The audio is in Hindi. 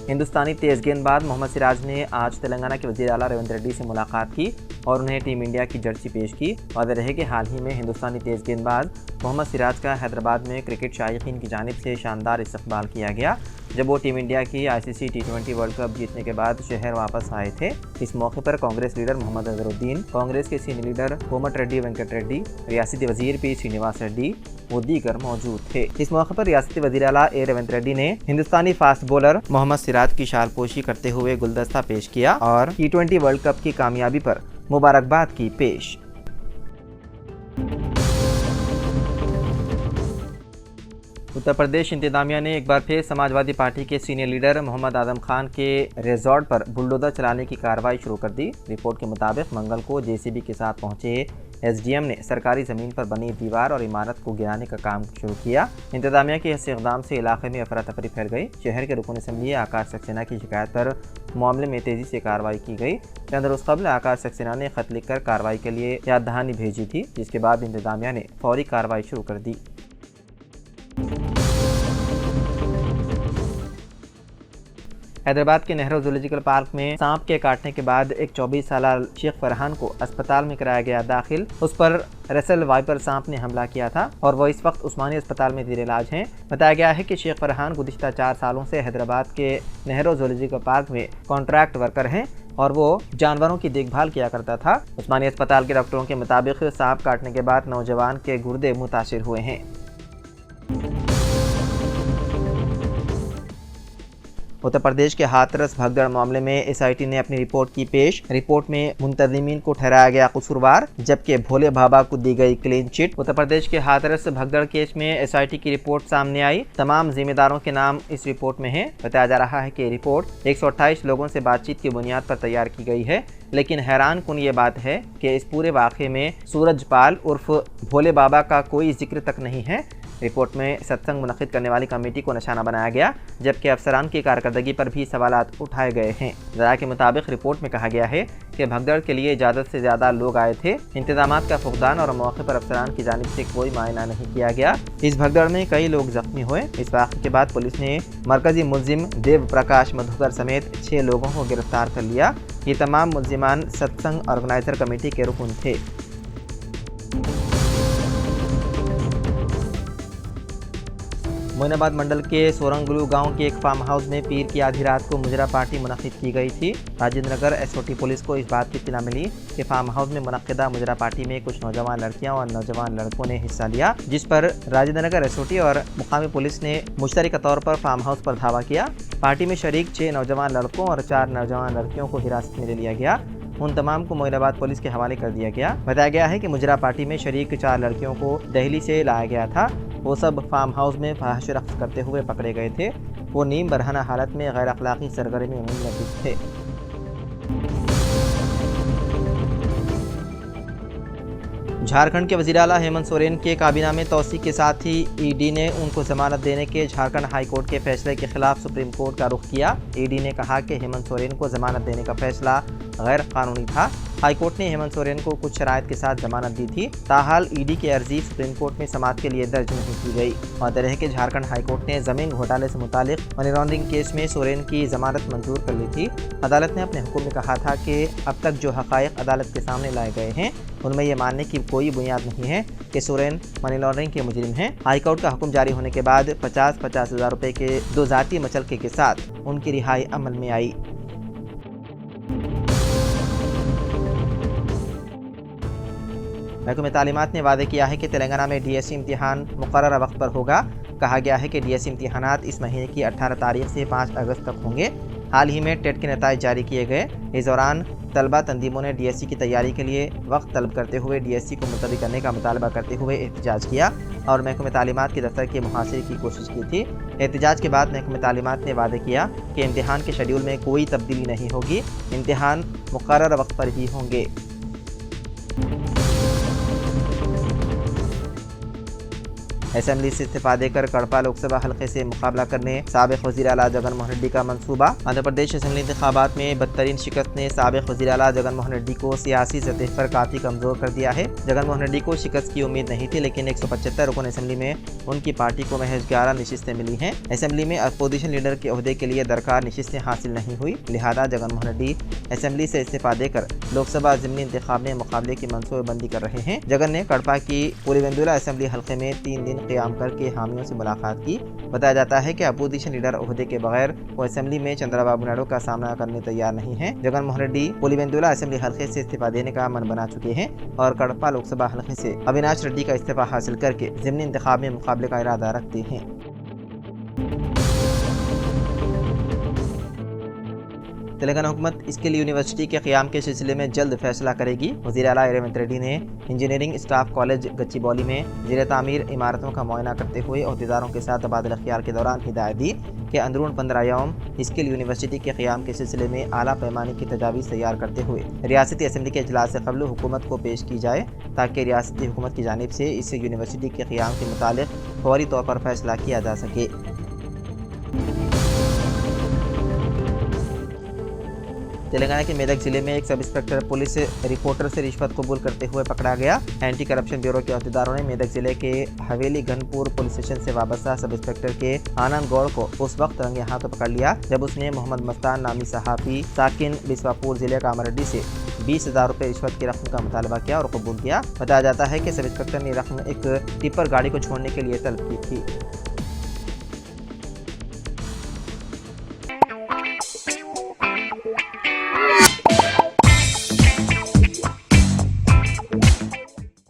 हिंदुस्तानी तेज गेंदबाज मोहम्मद सिराज ने आज तेलंगाना के वज़ीर आला रेवंत रेड्डी से मुलाकात की और उन्हें टीम इंडिया की जर्सी पेश की। वाज़ेह रहे कि हाल ही में हिंदुस्तानी तेज गेंदबाज मोहम्मद सिराज का हैदराबाद में क्रिकेट शायकीन की जानिब से शानदार इस्तकबाल किया गया जब वो टीम इंडिया की ICC T20 वर्ल्ड कप जीतने के बाद शहर वापस आए थे। इस मौके पर कांग्रेस लीडर मोहम्मद अजहरुद्दीन, कांग्रेस के सीनियर लीडर कोमट रेड्डी वेंकट रेड्डी, रियासती वजीर पी श्रीनिवास रेड्डी वो दीगर मौजूद थे। इस मौके पर रियासती वज़ीर आला ए रेवंत रेड्डी ने हिंदुस्तानी फास्ट बॉलर मोहम्मद सिराज की शालपोशी करते हुए गुलदस्ता पेश किया और T20 वर्ल्ड कप की कामयाबी पर मुबारकबाद की पेश। उत्तर प्रदेश इंतजामिया ने एक बार फिर समाजवादी पार्टी के सीनियर लीडर मोहम्मद आजम खान के रिजॉर्ट पर बुलडोजर चलाने की कार्रवाई शुरू कर दी। रिपोर्ट के मुताबिक मंगल को JCB के साथ पहुंचे SDM ने सरकारी ज़मीन पर बनी दीवार और इमारत को गिराने का काम शुरू किया। इंतजामिया के इस इक़दाम से इलाके में अफरा तफरी फैल गई। शहर के रुकन असम्बली आकाश सक्सेना की शिकायत पर मामले में तेज़ी से कार्रवाई की गई। चंद रोज़ कबल आकाश सक्सेना ने ख़त लिखकर कार्रवाई के लिए याद दहानी भेजी थी, जिसके बाद इंतजामिया ने फौरी कार्रवाई शुरू कर दी। हैदराबाद के नेहरू जूलॉजिकल पार्क में सांप के काटने के बाद एक 24 साल शेख फरहान को अस्पताल में कराया गया दाखिल। उस पर रसल वाइपर सांप ने हमला किया था और वो इस वक्त उस्मानी अस्पताल में ज़ेर इलाज हैं। बताया गया है कि शेख फरहान गुज़िश्ता 4 सालों से हैदराबाद के नेहरू जूलॉजिकल पार्क में कॉन्ट्रैक्ट वर्कर हैं और वो जानवरों की देखभाल किया करता था। उस्मानी अस्पताल के डॉक्टरों के मुताबिक सांप काटने के बाद नौजवान के गुर्दे मुतासिर हुए हैं। उत्तर प्रदेश के हाथरस भगदड़ मामले में SIT ने अपनी रिपोर्ट की पेश। रिपोर्ट में मुंतज़िमीन को ठहराया गया कसूरवार जबकि भोले बाबा को दी गई क्लीन चिट। उत्तर प्रदेश के हाथरस भगदड़ केस में SIT की रिपोर्ट सामने आई। तमाम जिम्मेदारों के नाम इस रिपोर्ट में हैं। बताया जा रहा है कि रिपोर्ट 128 लोगों से बातचीत की बुनियाद पर तैयार की गई है, लेकिन हैरान कुन ये बात है कि इस पूरे वाक़े में सूरजपाल उर्फ भोले बाबा का कोई जिक्र तक नहीं है। रिपोर्ट में सत्संग मुनक़िद करने वाली कमेटी को निशाना बनाया गया जबकि अफसरान की कारकर्दगी पर भी सवालात उठाए गए हैं। ज़रा के मुताबिक रिपोर्ट में कहा गया है कि भगदड़ के लिए इजाज़त से ज़्यादा लोग आए थे। इंतजामात का फुक़दान और मौके पर अफसरान की जानिब से कोई मायना नहीं किया गया। इस भगदड़ में कई लोग जख्मी हुए। इस वाक़े के बाद पुलिस ने मरकज़ी मुल्ज़िम देव प्रकाश मधुकर समेत 6 लोगों को गिरफ्तार कर लिया। ये तमाम मुल्ज़िमान सत्संग ऑर्गेनाइज़र कमेटी के रुकन थे। मोइनाबाद मंडल के सोरंगलू गांव के एक फार्म हाउस में पीर की आधी रात को मुजरा पार्टी मुनक़िद की गई थी। राजेंद्र नगर SOT पुलिस को इस बात की इत्तला मिली कि फार्म हाउस में मुनक़िदा मुजरा पार्टी में कुछ नौजवान लड़कियां और नौजवान लड़कों ने हिस्सा लिया, जिस पर राजेंद्र नगर SOT और मुकामी पुलिस ने मुश्तरका तौर पर फार्म हाउस पर धावा किया। पार्टी में शरीक 6 नौजवान लड़कों और 4 नौजवान लड़कियों को हिरासत में ले लिया गया। उन तमाम को मोइनाबाद पुलिस के हवाले कर दिया गया। बताया गया है कि मुजरा पार्टी में शरीक 4 लड़कियों को दिल्ली से लाया गया था। वो सब फार्म हाउस में फहश रक़्स करते हुए पकड़े गए थे। वो नीम बरहना हालत में गैर अखलाकी सरगर्मी में मुलव्वस थे। झारखंड के वज़ीर आला हेमंत सोरेन के काबीना में तोसी के साथ ही ED ने उनको जमानत देने के झारखंड हाई कोर्ट के फैसले के खिलाफ सुप्रीम कोर्ट का रुख किया। ED ने कहा कि हेमंत सोरेन को जमानत देने का फैसला गैर कानूनी था। हाई कोर्ट ने हेमंत सोरेन को कुछ शराइत के साथ जमानत दी थी। ताहाल ED की अर्जी सुप्रीम कोर्ट में समाअत के लिए दर्ज नहीं की गई। वाज़ेह रहे कि झारखंड हाई कोर्ट ने ज़मीन घोटाले से मुतालिक मनी लॉन्ड्रिंग केस में सोरेन की जमानत मंजूर कर ली थी। अदालत ने अपने हुक्म में कहा था कि अब तक जो हक़ाइक़ अदालत के सामने लाए गए हैं उनमें यह मानने की कोई बुनियाद नहीं है कि सोरेन मनी लॉन्ड्रिंग के मुजरिम हैं। हाई कोर्ट का हुक्म जारी होने के बाद 50-50 हज़ार रुपये के 2 ज़ाती मचलके के साथ उनकी रिहाई अमल में आई। महकमे तालीमात ने वादे किया है कि तेलंगाना में DSC इम्तिहान मुकर्रर वक्त पर होगा। कहा गया है कि DSC इम्तिहानात इस महीने की 18 तारीख से 5 अगस्त तक होंगे। हाल ही में टेट के नताइज जारी किए गए। इस दौरान तलबा तंजीमों ने DSC की तैयारी के लिए वक्त तलब करते हुए DSC को मुलतवी करने का मुतालबा करते हुए एहतजाज किया और महकमे तालीमात के दफ्तर के मुहासिरे की कोशिश की थी। एहतजाज के बाद महकमे तालीमात ने वादे किया कि इम्तिहान के शेड्यूल में कोई तब्दीली नहीं होगी, इम्तिहान मुकर्रर वक्त पर ही होंगे। असेंबली से इस्तीफा देकर कड़पा लोकसभा हल्के से मुकाबला करने साबिक वज़ीर आला जगन मोहन रेड्डी का मंसूबा। आंध्र प्रदेश असेंबली इंतखाबात में बदतरीन शिकस्त ने साबिक वज़ीर आला जगन मोहन रेड्डी को सियासी सतह पर काफी कमजोर कर दिया है। जगन मोहन रेड्डी को शिकस्त की उम्मीद नहीं थी, लेकिन 175 रुकन असेंबली में उनकी पार्टी को महज 11 नशिस्तें मिली हैं। असेंबली में अपोजिशन लीडर के ओहदे के लिए दरकार नशिस्तें हासिल नहीं हुई, लिहाजा जगन मोहन रेड्डी असेंबली से इस्तीफा देकर लोकसभा ज़िमनी इंतखाब में मुकाबले की मनसूबेबंदी कर रहे हैं। जगन ने कड़पा की पुलिवेंदुला असेंबली हल्के में 3 दिन क़याम करके हामियों से मुलाकात की। बताया जाता है कि अपोजिशन लीडर ओहदे के बगैर वो असेंबली में चंद्रबाबू नायडू का सामना करने तैयार नहीं है। जगन मोहन रेड्डी पुलिवेंदुला असेंबली हल्के से इस्तीफा देने का मन बना चुके हैं और कड़पा लोकसभा हल्के से अविनाश रेड्डी का इस्तीफा हासिल करके ज़िमनी इंतखाब में मुकाबले का इरादा रखते हैं। तेलंगाना हुकूमत स्किल यूनिवर्सिटी के क़याम के सिलसिले में जल्द फैसला करेगी। वज़ीर आला रेवंत रेड्डी ने इंजीनियरिंग स्टाफ कॉलेज गच्चीबौली में ज़ेर तामीर इमारतों का मुआयना करते हुए अहदेदारों के साथ तबादला ख्याल के दौरान हिदायत दी कि अंदरून 15 यौम स्किल यूनिवर्सिटी के क़याम के सिलसिले में आला पैमाने की तजावीज़ तैयार करते हुए रियासती असम्बली के इजलास से कबल हुकूमत को पेश की जाए, ताकि रियासती हुकूमत की जानिब से इस यूनिवर्सिटी के क़याम के मुतालिक फौरी तौर पर फैसला किया जा सके। तेलंगाना के मेदक जिले में एक सब इंस्पेक्टर पुलिस रिपोर्टर से रिश्वत कबूल करते हुए पकड़ा गया। एंटी करप्शन ब्यूरो के अहदेदारों ने मेदक जिले के हवेली घनपुर पुलिस स्टेशन से वाबस्ता सब इंस्पेक्टर के आनंद गौड़ को उस वक्त रंगे हाथों पकड़ लिया जब उसने मोहम्मद मस्तान नामी सहाफ़ी साकिन बिस्वापुर जिले का अमरडी से 20,000 रुपये रिश्वत की रकम का मुतालबा किया और कबूल किया। बताया जाता है कि सब इंस्पेक्टर ने रकम एक टिपर गाड़ी को छोड़ने के लिए तलब की थी।